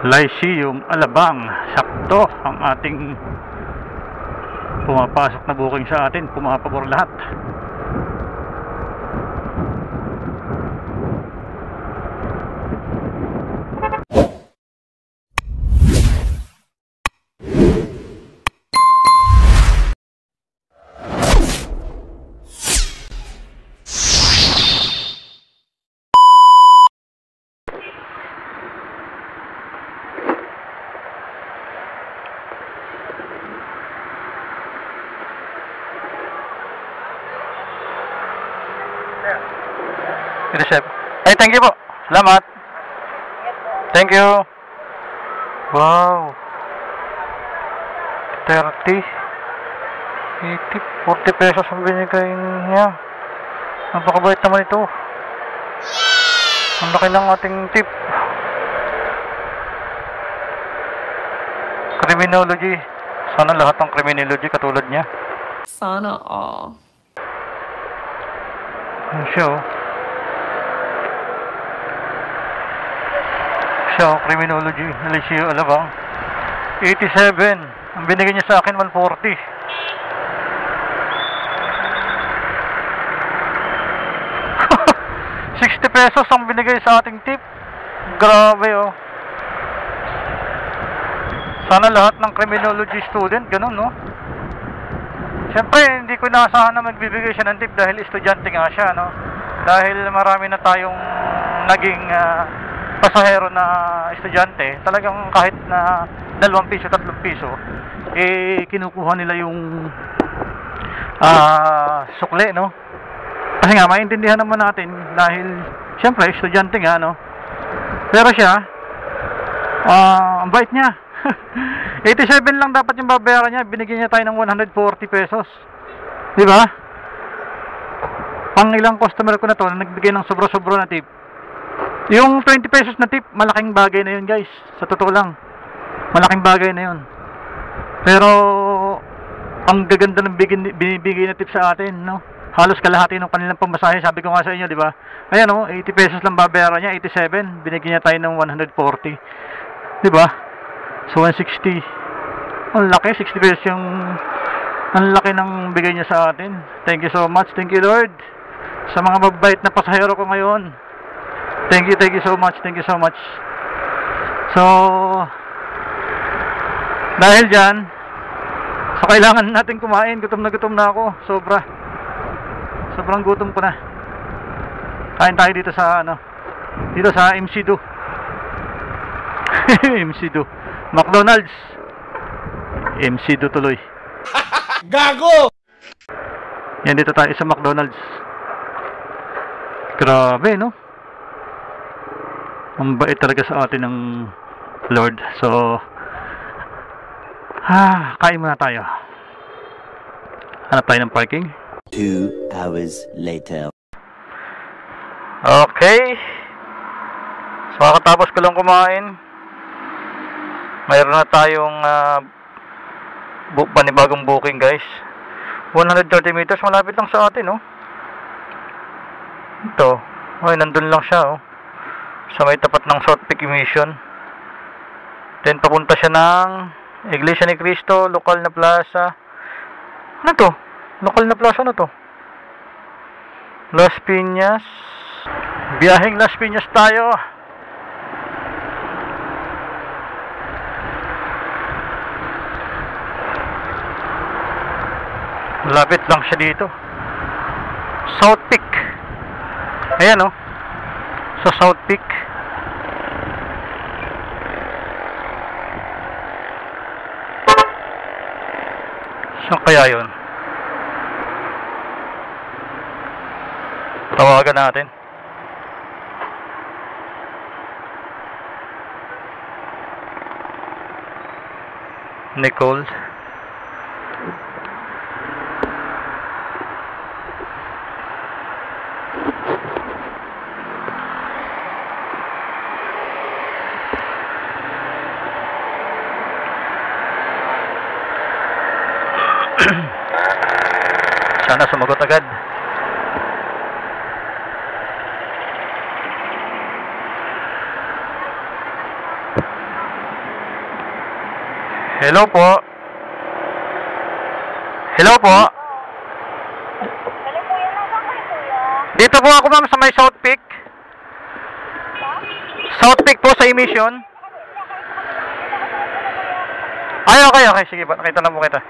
Lyceum Alabang. Sakto ang ating pumapasok na booking sa atin, pumapabor lahat. Ay, thank you po. Salamat. Thank you. Wow. 30. 80. 40 pesos ang binigay niya. Napakabait naman ito. Ang laki ng ating tip. Criminology. Sana lahat ng criminology katulad niya. Sana all. Ano siya, oh. Criminology, Lyceum Alabang. 87. Ang binigay niya sa akin 140. 60 pesos ang binigay sa ating tip. Grabe, oh. Sana lahat ng criminology student ganun, no? Siyempre hindi ko inaasahan na magbibigay siya ng tip dahil estudyante nga siya, no? Dahil marami na tayong naging pasahero na estudyante, talagang kahit na 2 piso, 3 piso, eh kinukuha nila yung sukle, no? Kasi nga maintindihan naman natin dahil syempre estudyante nga, no? Pero siya ang bait niya. 87 lang dapat yung babayaran niya, binigyan niya tayo ng 140 pesos, di ba? Pang ilang customer ko na to na nagbigay ng sobra-sobra na tip. Yung 20 pesos na tip, malaking bagay na yun, guys. Sa totoo lang, malaking bagay na yun. Pero ang gaganda ng binibigay na tip sa atin, no? Halos kalahati ng kanilang pamasahe. Sabi ko nga sa inyo, di ba? Ayan, oh, 80 pesos lang babayaran niya, 87. Binigyan niya tayo ng 140. Di ba? So 160. Ang laki, 60 pesos yung ang laki ng bigay niya sa atin. Thank you so much. Thank you, Lord. Sa mga mabait na pasahero ko ngayon. Thank you so much. Thank you so much. So dahil dyan, so kailangan natin kumain. Gutom na ako. Sobrang gutom ko na. Kain tayo dito sa dito sa MC2. MC2 McDonald's. MC2 tuloy. Gago! Yan, dito tayo sa McDonald's. Grabe, no? Ang bait talaga sa atin ng Lord. So kain muna tayo. Hanap tayo ng parking. 2 hours later. Okay. So kakatapos ko lang kumain. Mayroon na tayong panibagong booking, guys. 130 meters, malapit lang sa atin, no? Ito. Ay, nandun lang siya, oh. Sa may tapat ng South Peak Mission. Then papunta siya ng Iglesia ni Cristo, lokal na plaza. Ano to? Lokal na plaza na to? Las Piñas. Biyaheng Las Piñas tayo. Lapit lang siya dito. South Peak. Ayan, oh. Sa South Peak. Saan kaya yun? Tawagan natin. Nicole. Sana sumagot agad. Hello po. Hello po. Hello kuya, nasaan kayo kuya? Dito po ako ma'am sa may South Peak. South Peak po sa Emission. Ay, okay. Sige po, nakita lang po kita.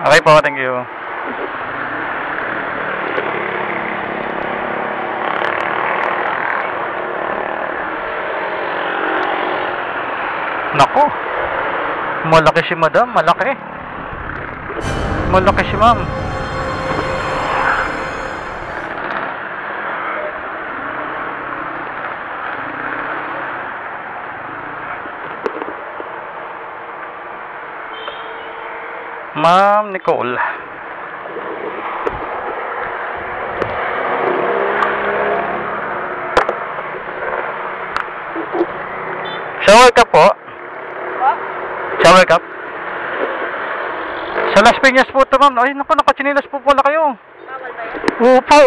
Okay po, thank you. Nako. Malaki si madam, malaki. Malaki si ma'am. Ma'am Nicole. Shower cup po. Shower cup. Sa Las Piñas po ito ma'am. Ay naku, nakatsinilas po pala kayo. Bawal ba yan? Opo.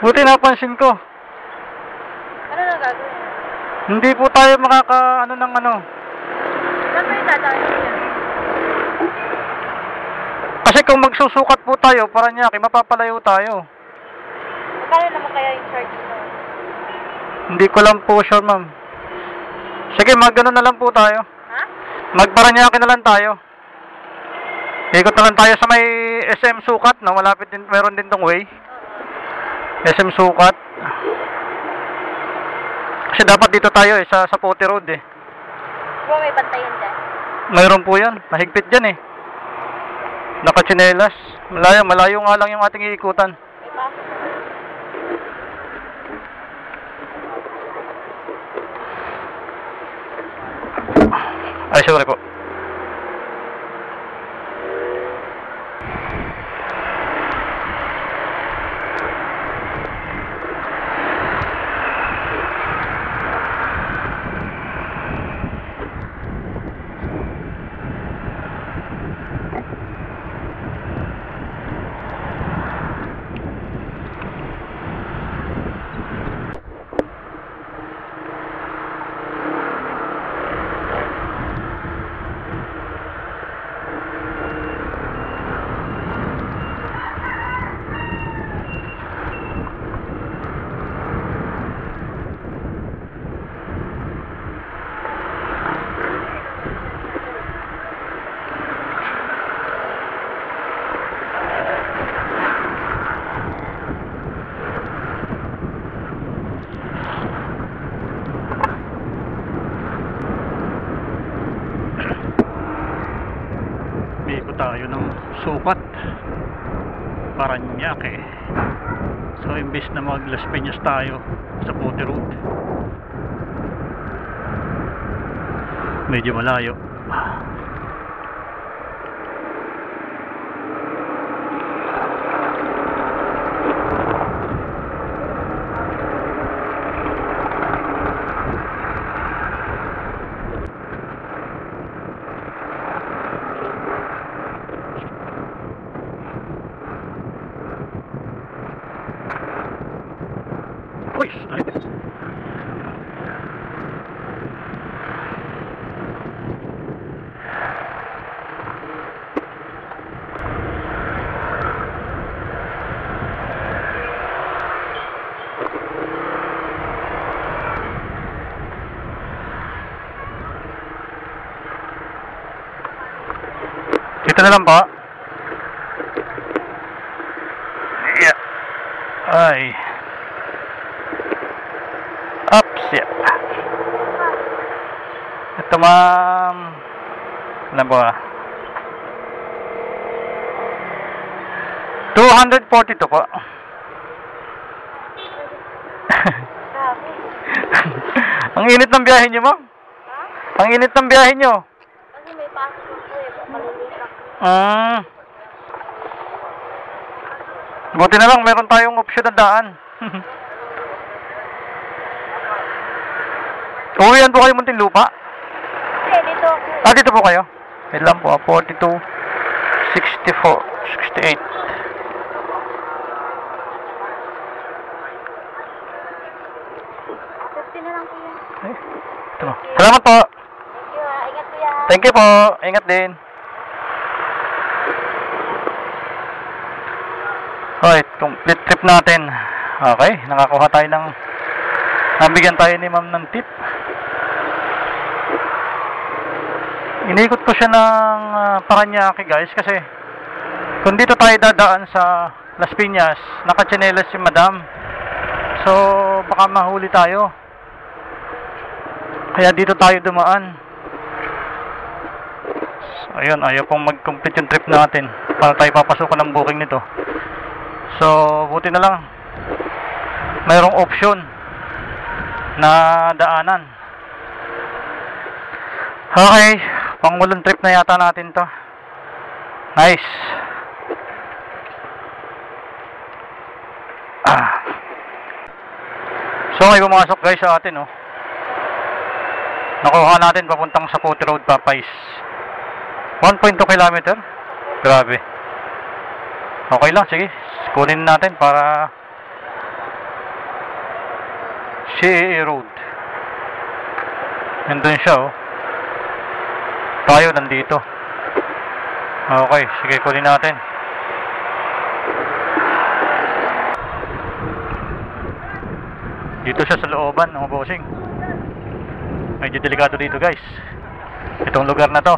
Buti napansin ko. Ano na gagawin? Hindi po tayo makaka ng ano. Saan ba yung dadaan niya? Kasi kung magsusukat po tayo, Paranaque, mapapalayo tayo. Kano naman kaya yung charge mo? Hindi ko lang po sure, ma'am. Sige, mag-ano na lang po tayo. Ha? Mag-Paranaque na lang tayo. Ikot na lang tayo sa may SM Sukat, no? Malapit din, meron din tong way. SM Sukat. Kasi dapat dito tayo sa Pote Road eh. Di ba may bantayan dyan? Mayroon po yan. Mahigpit dyan eh. Nakatsinelas. Malayo nga lang yung ating iikutan. May pasok. Ay, sorry po. Tayo ng Sukat, Paranaque. So imbis na mag Las Piñas tayo sa Pote Road, medyo malayo. Uy, ay. Dito na lang po. Yeah. Ay. Ups, yeah. Ito ma'am. Ano ba? 242 po. Ang init ng biyahe nyo, ma'am. Ha? Ang init ng biyahe nyo. Kasi may pasok ako eh. Malilitak. Buti na lang, meron tayong option na daan. Uwihan po kayo Muntinlupa? Hindi, dito ako. Ah, dito po kayo? Wait lang po, 42, 64, 68. Na lang kuya. Ito. Salamat po. Thank you ha. Ingat Thank you po. Ingat din. Alright, complete trip natin. Okay, nakakuha tayo ng nabigyan tayo ni ma'am ng tip. Inikot ko siya ng Paranaque guys kasi kung dito tayo dadaan sa Las Piñas, nakatsinelas si madam. So, baka mahuli tayo. Kaya dito tayo dumaan. So, ayun, ayaw pong mag-complete yung trip natin para tayo papasukan ng booking nito. So, buti na lang mayroong option na daanan. Okay, pangulong trip na yata natin to. Nice. So, may pumasok guys sa atin, oh. Nakuha natin papuntang sa Puti Road, Papay's. 1.2 kilometer. Grabe. Okay lang, sige. Kunin natin para CAA Road. Nandun siya, oh. Tayo nandito. Okay, sige, kunin natin. Dito siya sa looban, mga bossing. Medyo delikado dito guys, itong lugar na to.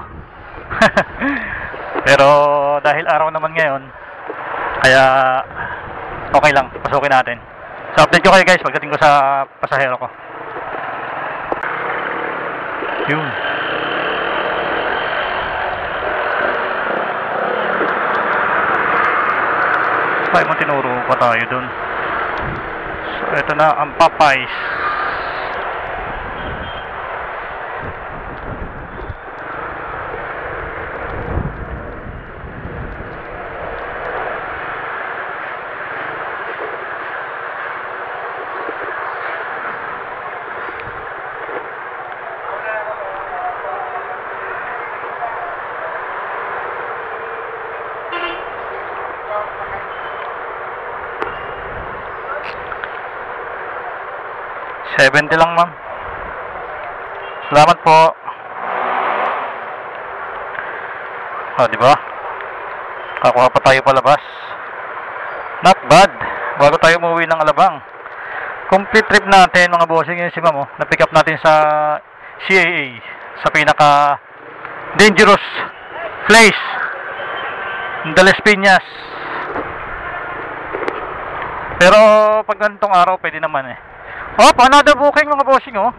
Pero dahil araw naman ngayon, kaya okay lang, pasukin natin. So update ko kayo guys pagdating ko sa pasahero ko. Yun. Ay mo, tinuro pa tayo dun. So ito na ang Papay's. $70 lang ma'am. Salamat po. Oh, di ba? Kakuha pa tayo palabas. Not bad. Bago tayo umuwi ng Alabang. Complete trip natin mga bossing, yun si ma'am, oh. Na-pick up natin sa CAA, sa pinaka dangerous place in Las Piñas. Pero pag ganitong araw pwede naman eh. Oh, another booking mga bossing, oh.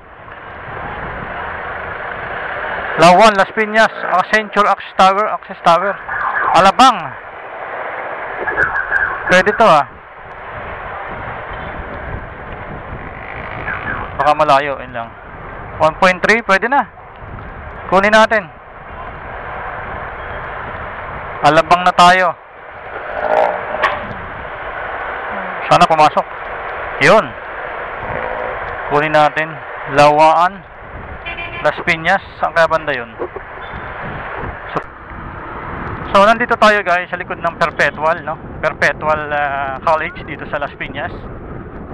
Lawan, Las Piñas, Accenture, Access Tower, Alabang. Pwede to, ah. Baka malayo, yun lang. 1.3, pwede na. Kunin natin. Alabang na tayo. Sana pumasok. Yun. Kunin natin. Lawaan, Las Piñas. Saan kaya banda yun? So nandito tayo guys sa likod ng Perpetual, no? Perpetual College dito sa Las Piñas.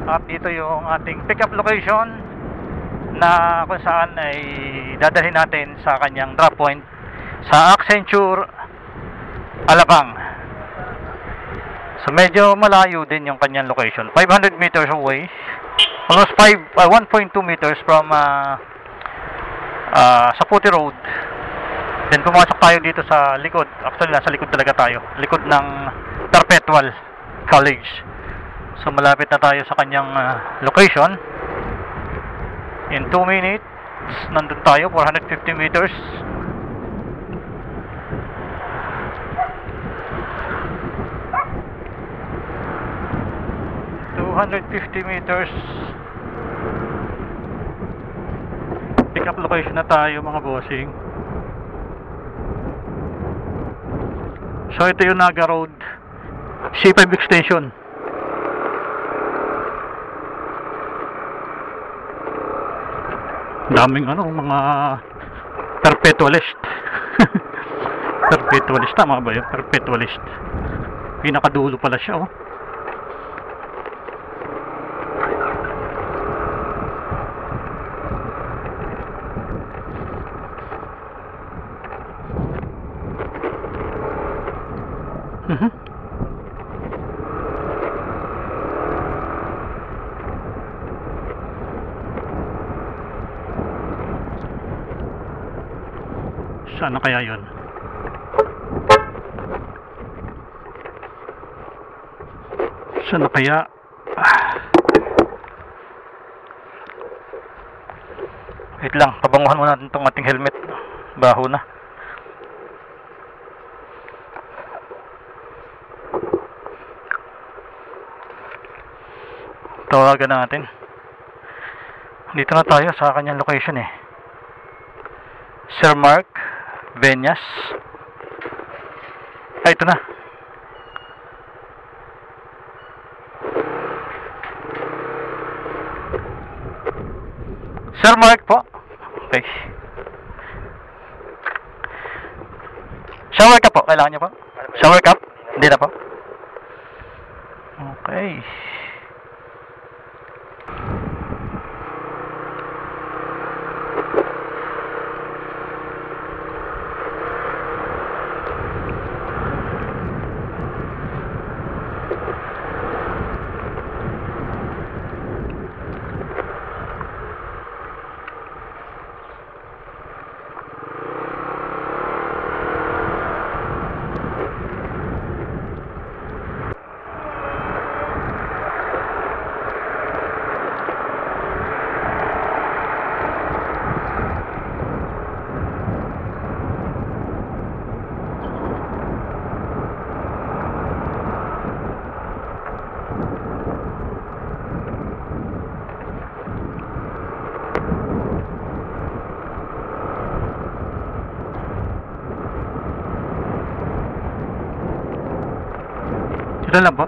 At dito yung ating pick up location na kung saan ay dadalhin natin sa kanyang drop point sa Accenture, Alabang. So medyo malayo din yung kanyang location. 500 meters away. Almost 1.2 meters from sa Puti Road. Then pumasok tayo dito sa likod. Actually nasa likod talaga tayo. Likod ng Perpetual College. So malapit na tayo sa kanyang location. In 2 minutes nandun tayo, 450 meters. meters. Pick up location na tayo mga bossing. So ito yung Naga Road C5 extension. Daming mga perpetualist. Perpetualist, tama ba yun? Perpetualist. Pinakadulo pala siya, oh. Sana kaya yun? Sana kaya? Wait lang, pabanguhan muna natin itong ating helmet. Baho na. Tawagan natin. Dito na tayo sa kanyang location eh. Sir Mark Venyas. Ay, ito na. Sir Mark po. Okay. Shower cup po. Kailangan niyo po? Shower cup? Hindi na po. Okay. Ito lang po.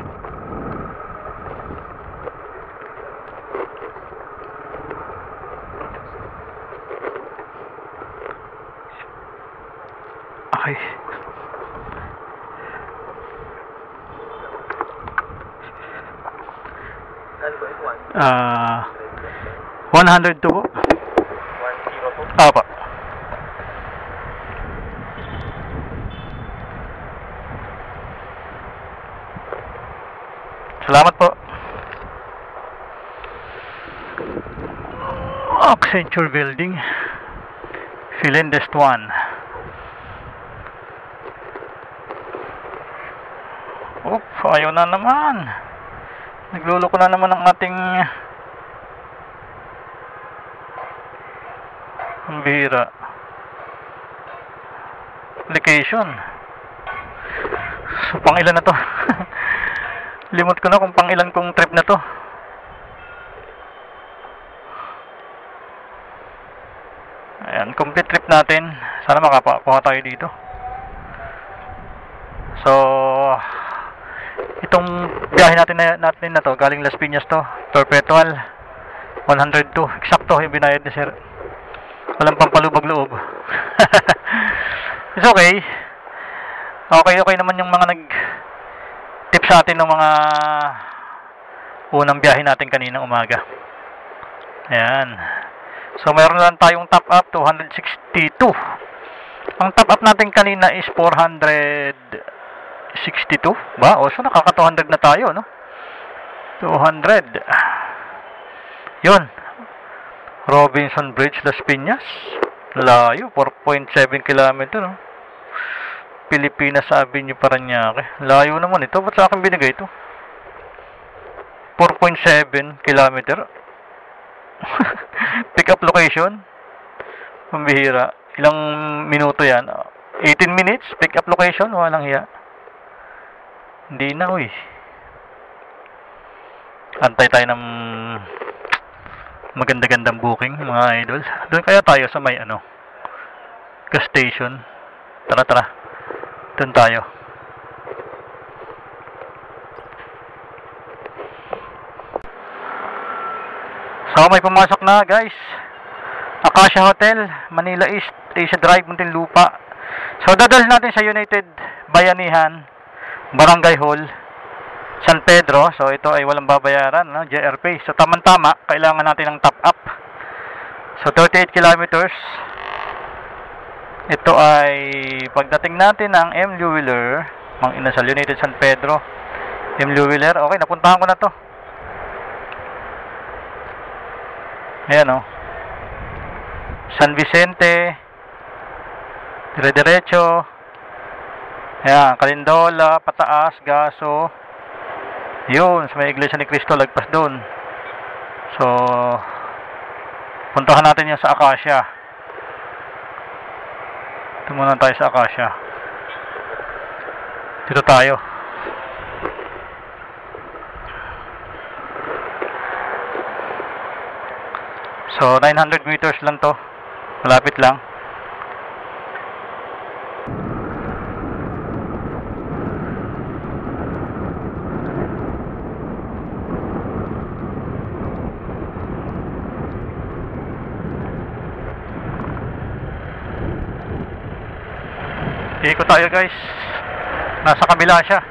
Okay. Ah, 102 po. 10 po. Apa. Salamat po. Accenture Building, Philindest 1. Oop, ayaw na naman. Nagluloko na naman ang ating ang bihira application. So, pang ilan na to? Limot ko na kung pang ilan kong trip na to. Ayan, complete trip natin. Sana makapakuha tayo dito. So, itong biyahe natin na to, galing Las Piñas to, Perpetual 102. Eksakto yung binayad ni sir. Walang pampalubag-loob. It's okay. Okay naman yung mga tip sa atin ng mga unang biyahe natin kaninang umaga. Ayan. So, mayroon lang tayong top up, 262. Ang top up natin kanina is 462. Ba? O, so nakaka 200 na tayo, no? 200. Yun. Robinson Bridge, Las Piñas. Layo, 4.7 kilometer, no? Pilipinas Avenue, Parañaque. Layo naman ito. Ba't sa akin binigay ito? 4.7 kilometer. Pick up location. Pambihira. Ilang minuto yan? 18 minutes. Pick up location. Walang hiya. Hindi na, uy. Antay tayo ng maganda-gandang booking, mga idol. Doon kaya tayo sa may gas station. Tara. Doon tayo. So, may pumasok na, guys. Acacia Hotel, Manila East, Asia Drive, Muntinlupa. So, dadalhin natin sa United Bayanihan Barangay Hall, San Pedro. So, ito ay walang babayaran, no? JRP. So, tamang-tama, kailangan natin ng top up. So, 38 kilometers. Ito ay pagdating natin ng M. Wheeler, Mang Inasal, United San Pedro. M. Wheeler, okay, napuntahan ko na to. Ayan, oh. San Vicente, Dire-diretso. Ayan, Calindola, pataas, Gaso. Yun, sa may iglesia ni Cristo, lagpas doon. So, puntahan natin yan sa Acacia. Ito muna tayo sa Acacia. Dito tayo. So, 900 meters lang to. Malapit lang. Ikot tayo guys. Nasa kabila siya.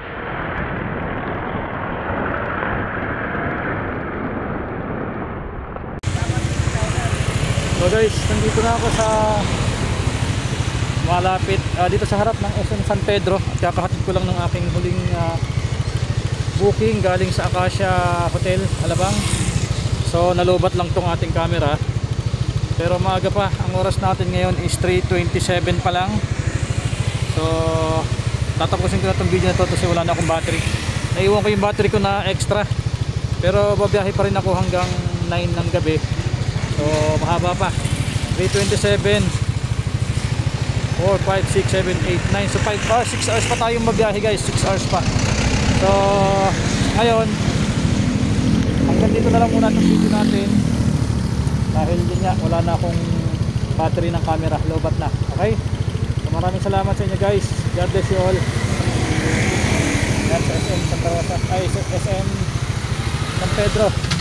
So guys, nandito na ako sa malapit dito sa harap ng SM San Pedro at kakahatid ko lang ng aking huling booking galing sa Acacia Hotel, Alabang. So nalubat lang tong ating camera. Pero maaga pa, ang oras natin ngayon is 3:27 pa lang. So tatapusin ko na tong video na to kasi wala na akong battery. Naiwan ko yung battery ko na extra. Pero babiyahe pa rin ako hanggang 9 ng gabi. So mahaba pa. 3:27 4, 5, 6, 7, 8, 9. So 5 hours, 6 hours pa tayong mabiyahe guys. 6 hours pa. So ngayon hanggang dito na lang muna itong video natin. Dahil din nga wala na akong battery ng camera. Lobat na. Okay? So maraming salamat sa inyo guys. God bless you all. Yan sa SM Santa Rosa. Ay SM San Pedro.